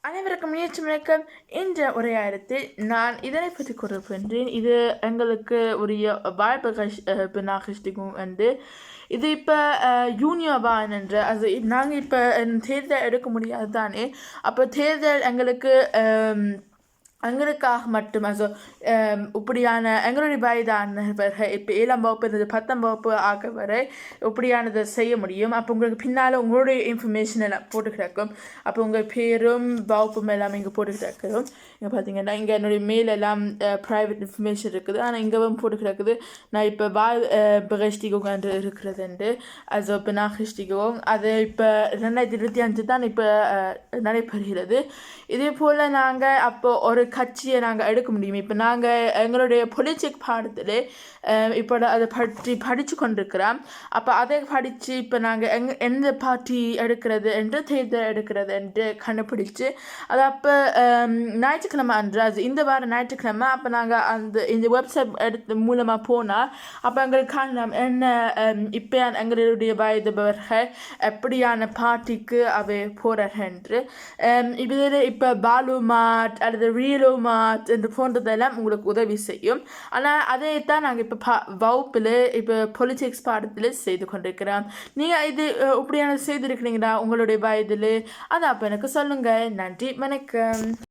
அனைவருக்கும் முயற்சி முழக்கம் என்ற உரையாடத்தில் நான் இதனை பற்றி கூறப்படுகின்றேன். இது எங்களுக்கு உரிய வாய்ப்பு நாகிஷ்டிக்கும் வந்து இது இப்போ யூனியபான் என்ற அது நாங்கள் இப்போ தேர்தல் எடுக்க முடியாது தானே. அப்போ தேர்தல் எங்களுக்காக மட்டும் இப்படியான எங்களுடைய வயதானவர்கள் இப்போ 7ஆம் வகுப்பு இருந்தது 10ஆம் வகுப்பு ஆக வரை இப்படியானதை செய்ய முடியும். அப்போ உங்களுக்கு பின்னால் உங்களுடைய இன்ஃபர்மேஷன் எல்லாம் போட்டு கிடக்கும். அப்போ உங்கள் பேரும் வகுப்பும் எல்லாம் இங்கே போட்டு கிடக்கும். இங்கே பார்த்தீங்கன்னா இங்கே என்னுடைய மேலெல்லாம் ப்ரைவேட் இன்ஃபர்மேஷன் இருக்குது. ஆனால் இங்கேவும் போட்டு கிடக்குது. நான் இப்போ Wahlberechtigung என்று இருக்கிறது இப்போ Nachrichtigung அது இப்போ 2025 தான் இப்போ நடைபெறுகிறது. இதே போல் நாங்கள் அப்போ ஒரு கட்சியை நாங்கள் எடுக்க முடியும். இப்போ நாங்கள் எங்களுடைய பொலிட்டிக் பாடத்தில் இப்போ அதை பற்றி படித்து கொண்டிருக்கிறோம். அப்போ அதை படித்து இப்போ நாங்கள் எந்த பார்ட்டி எடுக்கிறது என்று தேர்தல் எடுக்கிறது என்று கண்டுபிடிச்சு அது அப்போ ஞாயிற்றுக்கிழமை அன்று அது இந்த வாரம் ஞாயிற்றுக்கிழமை அப்போ நாங்கள் இந்த வெப்சைட் எடுத்து மூலமாக போனால் அப்போ எங்களுக்கு காணலாம் என்ன இப்போ எங்களுடைய வயதுபவர்கள் எப்படியான பார்ட்டிக்கு அவை போகிறார்கள் என்று. இதில் இப்போ பாலுமாட் அல்லது ரியலோமாட் என்று போன்றதெல்லாம் உங்களுக்கு உதவி செய்யும். ஆனால் அதைத்தான் நாங்கள் இப்போ வகுப்பில் இப்போ பொலிட்டிக்ஸ் பாடத்தில் செய்து கொண்டிருக்கிறோம். நீங்கள் இது இப்படியான செய்திருக்கிறீங்களா உங்களுடைய வயதில்? அதை அப்போ எனக்கு சொல்லுங்கள். நன்றி, வணக்கம்.